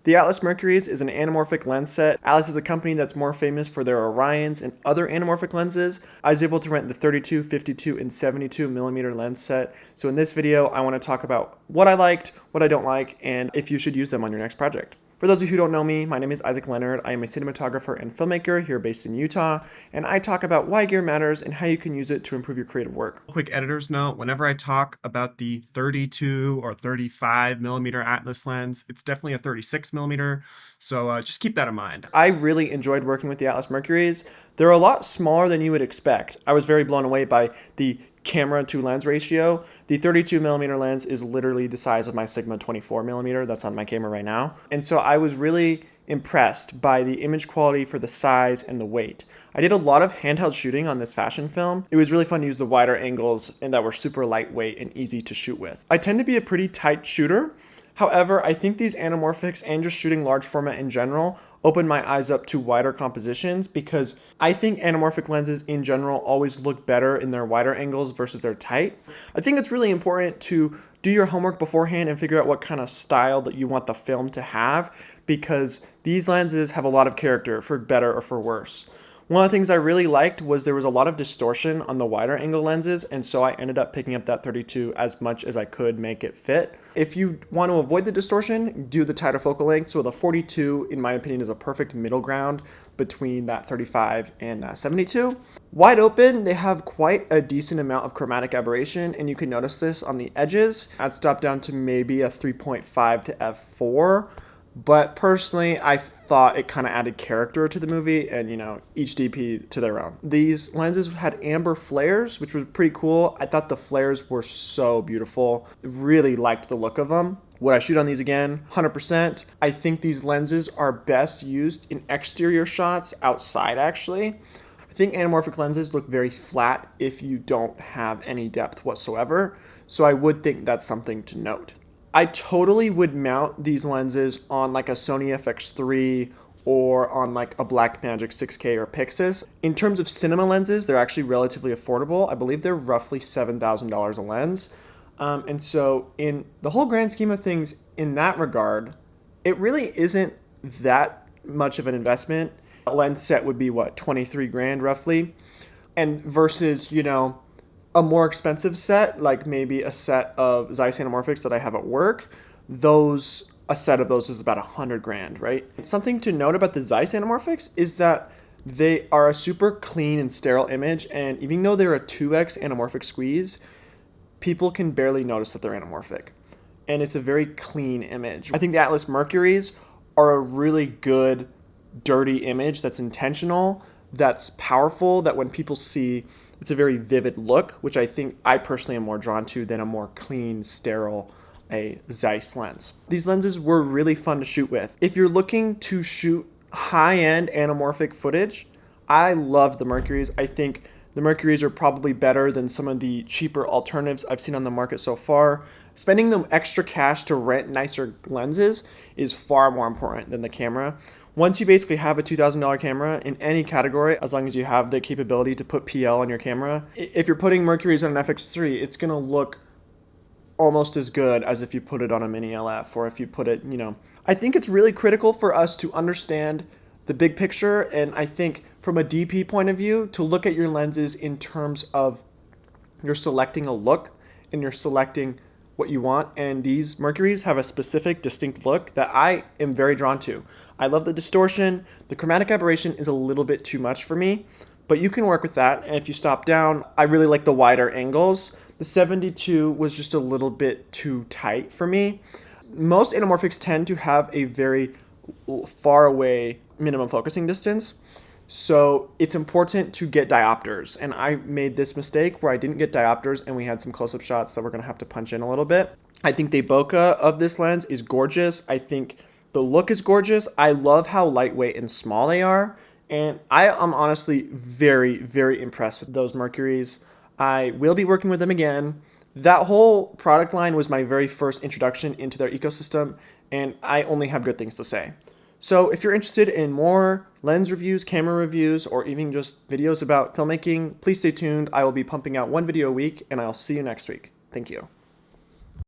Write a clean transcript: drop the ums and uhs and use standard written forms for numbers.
The Atlas Mercuries is an anamorphic lens set. Atlas is a company that's more famous for their Orions and other anamorphic lenses. I was able to rent the 32, 52, and 72 millimeter lens set. So in this video, I want to talk about what I liked, what I don't like, and if you should use them on your next project. For those of you who don't know me, my name is Isaac Leonard. I am a cinematographer and filmmaker here based in Utah, and I talk about why gear matters and how you can use it to improve your creative work. Quick editor's note, whenever I talk about the 32 or 35 millimeter Atlas lens, it's definitely a 36 millimeter, so just keep that in mind. I really enjoyed working with the Atlas Mercuries. They're a lot smaller than you would expect. I was very blown away by the camera to lens ratio. The 32 millimeter lens is literally the size of my Sigma 24 millimeter that's on my camera right now. And so I was really impressed by the image quality for the size and the weight. I did a lot of handheld shooting on this fashion film. It was really fun to use the wider angles and that were super lightweight and easy to shoot with. I tend to be a pretty tight shooter. However, I think these anamorphics and just shooting large format in general opened my eyes up to wider compositions because I think anamorphic lenses in general always look better in their wider angles versus their tight. I think it's really important to do your homework beforehand and figure out what kind of style that you want the film to have because these lenses have a lot of character for better or for worse. One of the things I really liked was there was a lot of distortion on the wider angle lenses, and so I ended up picking up that 32 as much as I could make it fit. If you want to avoid the distortion, do the tighter focal length. So the 42, in my opinion, is a perfect middle ground between that 35 and that 72. Wide open, they have quite a decent amount of chromatic aberration, and you can notice this on the edges. I'd stop down to maybe a 3.5 to f4. But personally, I thought it kind of added character to the movie and, each DP to their own. These lenses had amber flares, which was pretty cool. I thought the flares were so beautiful. Really liked the look of them. Would I shoot on these again? 100%. I think these lenses are best used in exterior shots outside, actually. I think anamorphic lenses look very flat if you don't have any depth whatsoever. So I would think that's something to note. I totally would mount these lenses on like a Sony FX3 or on like a Blackmagic 6K or Pixis. In terms of cinema lenses, they're actually relatively affordable. I believe they're roughly $7,000 a lens. And so in the whole grand scheme of things in that regard, it really isn't that much of an investment. A lens set would be what, 23 grand roughly? And versus, a more expensive set, like maybe a set of Zeiss anamorphics that I have at work, a set of those is about 100 grand, right? Something to note about the Zeiss anamorphics is that they are a super clean and sterile image, and even though they're a 2x anamorphic squeeze, people can barely notice that they're anamorphic. And it's a very clean image. I think the Atlas Mercuries are a really good, dirty image that's intentional, that's powerful, that when people see, it's a very vivid look, which I think I personally am more drawn to than a more clean, sterile, a Zeiss lens. These lenses were really fun to shoot with. If you're looking to shoot high-end anamorphic footage, I love the Mercuries. I think the Mercuries are probably better than some of the cheaper alternatives I've seen on the market so far. Spending the extra cash to rent nicer lenses is far more important than the camera. Once you basically have a $2,000 camera in any category, as long as you have the capability to put PL on your camera, if you're putting Mercuries on an FX3, it's going to look almost as good as if you put it on a Mini LF or if you put it, I think it's really critical for us to understand the big picture, and I think from a DP point of view, to look at your lenses in terms of you're selecting a look and you're selecting what you want, and these Mercuries have a specific distinct look that I am very drawn to. I love the distortion. The chromatic aberration is a little bit too much for me, but you can work with that. And if you stop down, I really like the wider angles. The 72 was just a little bit too tight for me. Most anamorphics tend to have a very far away minimum focusing distance. So it's important to get diopters. And I made this mistake where I didn't get diopters and we had some close-up shots that we're gonna have to punch in a little bit. I think the bokeh of this lens is gorgeous. I think the look is gorgeous. I love how lightweight and small they are. And I am honestly very, very impressed with those Mercuries. I will be working with them again. That whole product line was my very first introduction into their ecosystem, and I only have good things to say. So if you're interested in more lens reviews, camera reviews, or even just videos about filmmaking, please stay tuned. I will be pumping out one video a week, and I'll see you next week. Thank you.